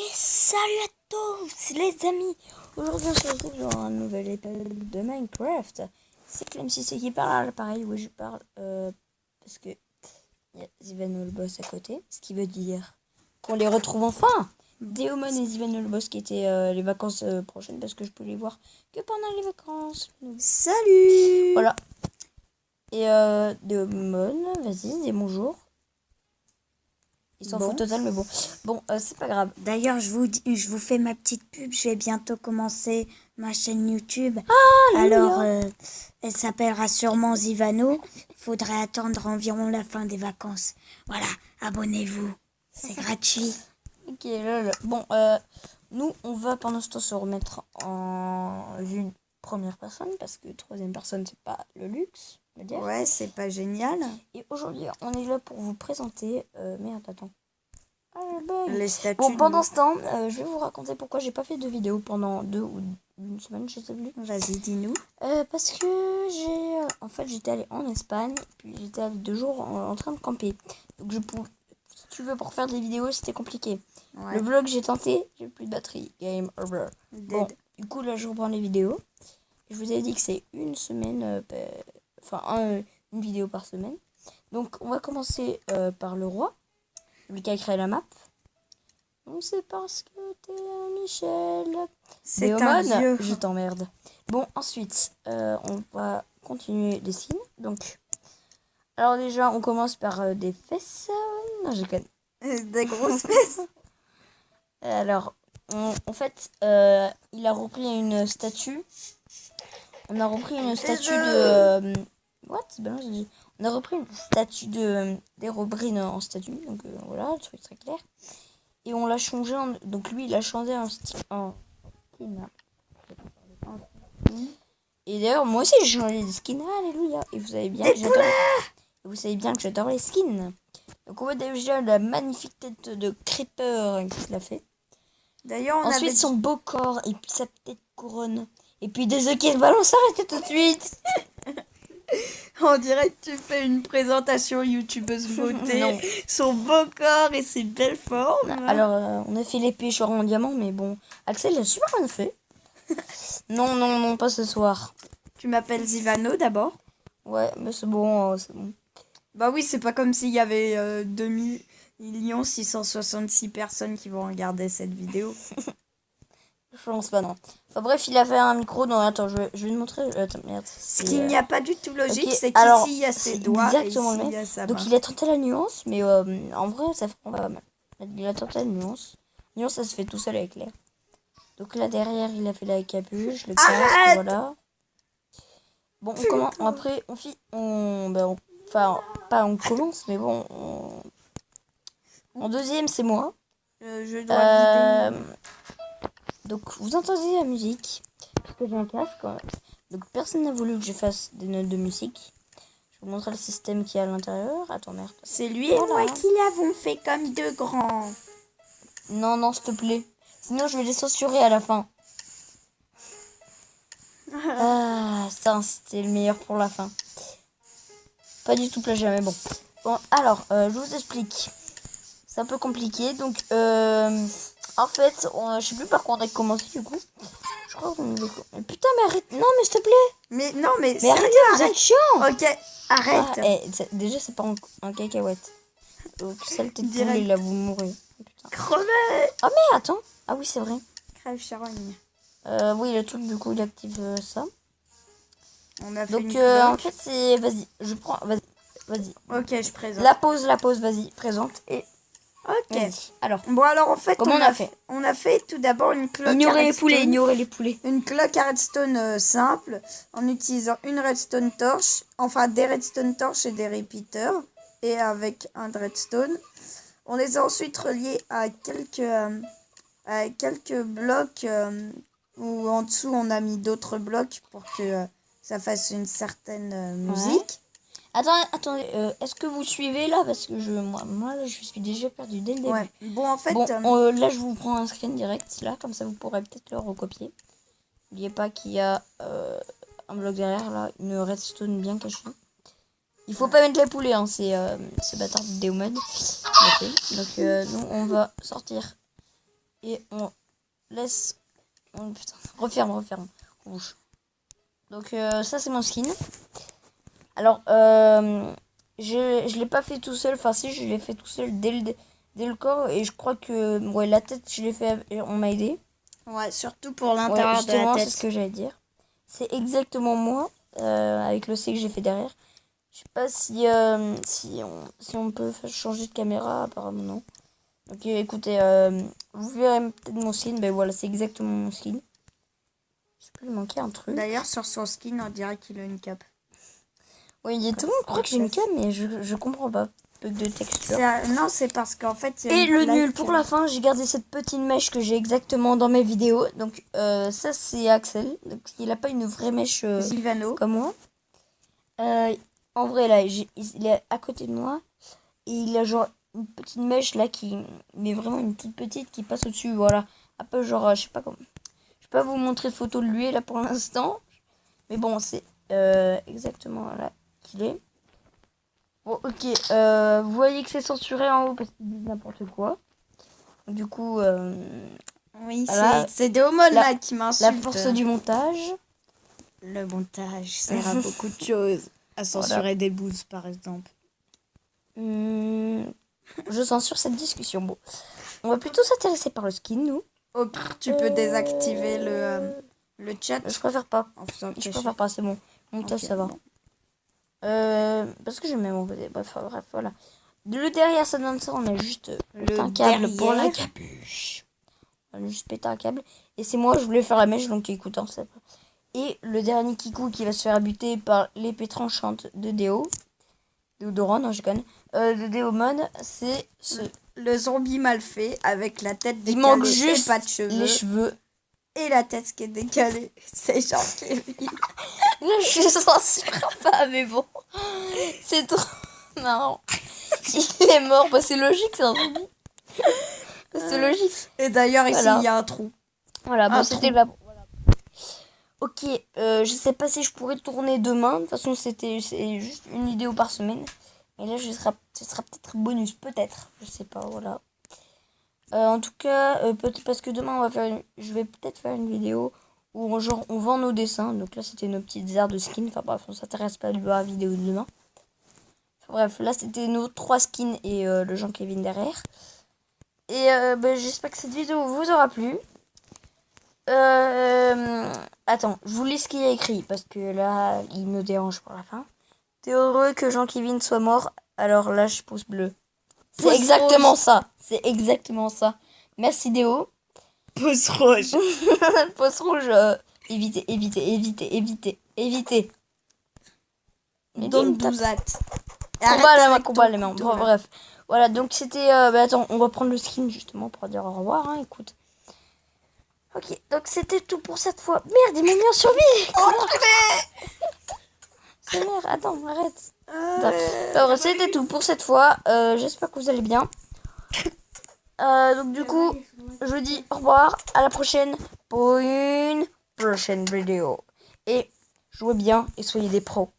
Et salut à tous les amis. Aujourd'hui on se retrouve dans un nouvel épisode de Minecraft. C'est Clem6 qui parle à l'appareil. Oui, je parle parce que il y a Zivano le boss à côté. Ce qui veut dire qu'on les retrouve enfin. Deomon et Zivano le boss qui étaient les vacances prochaines parce que je peux les voir que pendant les vacances. Salut. Voilà. Et Deomon, vas-y, dis bonjour. Il s'en fout total, mais bon. Bon, c'est pas grave. D'ailleurs, je vous fais ma petite pub. Je vais bientôt commencer ma chaîne YouTube. Alors, elle s'appellera sûrement Zivano. Faudrait attendre environ la fin des vacances. Voilà, abonnez-vous. C'est gratuit. Ok, lol. Bon, nous, on va pendant ce temps se remettre en vue première personne parce que troisième personne, c'est pas le luxe, on va dire. Ouais, c'est pas génial. Et aujourd'hui, on est là pour vous présenter. Merde, attends. Les statues. Bon, pendant ce temps, je vais vous raconter pourquoi j'ai pas fait de vidéo pendant 2 ou une semaine, je sais plus. Vas-y, dis-nous. Parce que en fait, j'étais allée en Espagne, puis j'étais allée 2 jours en train de camper. Donc, si tu veux, pour faire des vidéos, c'était compliqué. Ouais. Le vlog, j'ai tenté, j'ai plus de batterie. Game over. Bon, du coup, là, je reprends les vidéos. Je vous ai dit que c'est une semaine, une vidéo par semaine. Donc, on va commencer par le roi, lui qui a créé la map. Donc, c'est parce que t'es un Michel. C'est un vieux. Je t'emmerde. Bon, ensuite, on va continuer les skins. Donc, alors déjà, on commence par des fesses. Non, j'ai quand même Des grosses fesses. Alors, en fait, il a repris une statue. On a repris une statue de... what? Ben non, j'ai dit. On a repris une statue de d'Herobrine en statue. Donc voilà, le truc très clair. Et on l'a changé en... Donc lui, il a changé en skin. Et d'ailleurs, moi aussi, j'ai changé de skin. Alléluia. Et vous savez bien que j'adore les skins. Donc on voit déjà la magnifique tête de Creeper qu'il a fait. D'ailleurs, ensuite son beau corps et puis sa petite couronne. Et puis des œufs qui se balancent, arrêtez tout de suite. On dirait que tu fais une présentation youtubeuse beauté. Son beau corps et ses belles formes. Alors, on a fait les pêcheurs en diamant, mais bon, Axel l'a super bien fait. non, pas ce soir. Tu m'appelles Zivano d'abord? Ouais, mais c'est bon, c'est bon. Bah oui, c'est pas comme s'il y avait 2 666 personnes qui vont regarder cette vidéo. Je pense pas, non. Enfin bref, il a fait un micro. Non, attends, je vais te montrer. Attends, merde. Ce qui n'y a pas du tout logique, okay. c'est qu'ici, il y a ses doigts exactement et ici, il y a sa main. Donc, il a tenté la nuance, mais en vrai, ça fait pas mal. Il a tenté la nuance. La nuance, ça se fait tout seul avec l'air. Donc là, derrière, il a fait la capuche, le casque, voilà. Bon, on commence. Après, on commence, mais bon. En deuxième, c'est moi. Je dois vider. Donc, vous entendez la musique. Parce que j'ai un casque. Donc, personne n'a voulu que je fasse des notes de musique. Je vais vous montrer le système qu'il y a à l'intérieur. Attends, merde. C'est lui et moi qui l'avons fait comme deux grands. Non, s'il te plaît. Sinon, je vais les censurer à la fin. Ça, c'était le meilleur pour la fin. Pas du tout plagiat, mais bon. Bon, alors, je vous explique. C'est un peu compliqué. Donc, en fait, je sais plus par quoi on a commencé du coup. Je crois qu'on est... Putain, mais arrête. Non, mais s'il te plaît. Mais sérieux, arrêtez, vous êtes chiant. Ok, arrête. Déjà, c'est pas en cacahuète. Donc, saleté de poule, il a vous mourir. Crever. Ah, mais attends. Ah oui, c'est vrai. Crève charogne. Oui, le truc, du coup, il active ça. On a fait donc, en fait, c'est... Vas-y, je prends... Vas-y. Ok, je présente. La pause, vas-y, présente. Et... Ok. Alors, en fait, comment on a fait? On a fait tout d'abord une cloque. Ignorez les poulets. Une cloque à redstone simple en utilisant une redstone torche, enfin des redstone torches et des repeaters, et avec un redstone. On les a ensuite reliés à quelques blocs où en dessous on a mis d'autres blocs pour que ça fasse une certaine musique. Attendez, est-ce que vous suivez là? Parce que moi là, je suis déjà perdu dès le début. Ouais. Bon, en fait... là, je vous prends un screen direct, là, comme ça vous pourrez peut-être le recopier. N'oubliez pas qu'il y a un bloc derrière, là, une redstone bien cachée. Il faut pas mettre les poulets, hein, c'est ce bâtard de Deomon. Okay. Donc, nous, on va sortir Et on laisse... putain, referme. Rouge. Donc ça c'est mon skin. Alors je l'ai pas fait tout seul. Enfin si, je l'ai fait tout seul dès le corps. Et je crois que ouais, la tête je l'ai fait, on m'a aidé. Ouais, surtout pour Ouais, l'intérieur de la justement c'est tête. ce que j'allais dire. C'est exactement moi avec le C que j'ai fait derrière. Je sais pas si on peut changer de caméra, apparemment non. Ok, écoutez, vous verrez peut-être mon skin, ben voilà, c'est exactement mon skin. Je sais plus, il manquait un truc. D'ailleurs, sur son skin, on dirait qu'il a une cape. Oui, tout le monde croit que j'ai une cam, mais je comprends pas. Bug de texture. Non, c'est parce qu'en fait... Et le nul, pour la fin, j'ai gardé cette petite mèche que j'ai exactement dans mes vidéos. Donc ça, c'est Axel. Donc il a pas une vraie mèche Sylvano. comme moi. En vrai, là, il est à côté de moi. Et il a genre une petite mèche là mais vraiment une toute petite qui passe au-dessus. Voilà. Un peu genre, je sais pas comment. Je peux pas vous montrer de photo de lui là pour l'instant. Mais bon, c'est exactement là qu'il est. Bon, ok. Vous voyez que c'est censuré en haut parce qu'il dit n'importe quoi. Du coup, Oui, voilà. c'est des homos là qui La m'insultent. force du montage. Le montage sert à beaucoup de choses. À censurer des bouses, par exemple. Je censure cette discussion. Bon, on va plutôt s'intéresser par le skin, nous. Au pire, tu peux désactiver le chat. Je préfère pas. En faisant Je cacher. préfère pas, c'est bon. Montage, Ok, ça va. bon. Parce que je mets mon côté. Bref, voilà. Le derrière, ça donne ça. On a juste Le un câble pour la derrière. capuche. On a juste pété un câble. Et c'est moi, je voulais faire la mèche, donc écoute, hein, ça. Et le dernier Kikou qui va se faire buter par l'épée tranchante de Déo. Déodorant, non, je connais. De Déomon, c'est Le zombie mal fait avec la tête décalée. Il manque et juste pas de cheveux. les cheveux. Et la tête qui est décalée. C'est genre Kevin. Là, je censure pas, mais bon. C'est trop marrant. Il est mort, bah c'est logique, c'est un zombie. C'est logique. Et d'ailleurs, ici, Voilà. il y a un trou. Voilà, bon, Un c'était trou. là. Voilà. Ok, je sais pas si je pourrais tourner demain. De toute façon, c'est juste une vidéo par semaine. Et là, ce sera peut-être bonus, peut-être. Je sais pas, voilà. En tout cas, parce que demain, je vais peut-être faire une vidéo où on vend nos dessins. Donc là, c'était nos petites aires de skins. Enfin bref, on s'intéresse pas à la vidéo de demain. Enfin, bref, là, c'était nos 3 skins et le Jean-Kevin derrière. Et j'espère que cette vidéo vous aura plu. Attends, je vous lis ce qu'il y a écrit parce que là, il me dérange pour la fin. T'es heureux que Jean-Kevin soit mort, alors lâche pouce bleu. C'est Pouce exactement rouge. ça. C'est exactement ça. Merci Déo. Pouce rouge. Pouce rouge. Évitez. Don't do that. Combat les mains. Bon, bref. Voilà, donc c'était... attends, on va prendre le skin justement pour dire au revoir, hein, écoute. Ok, donc c'était tout pour cette fois. Merde, il m'a mis en survie. C'est merde, attends, arrête. Alors, c'était tout pour cette fois. J'espère que vous allez bien. Donc du coup, je vous dis au revoir. À la prochaine pour une prochaine vidéo. Et jouez bien et soyez des pros.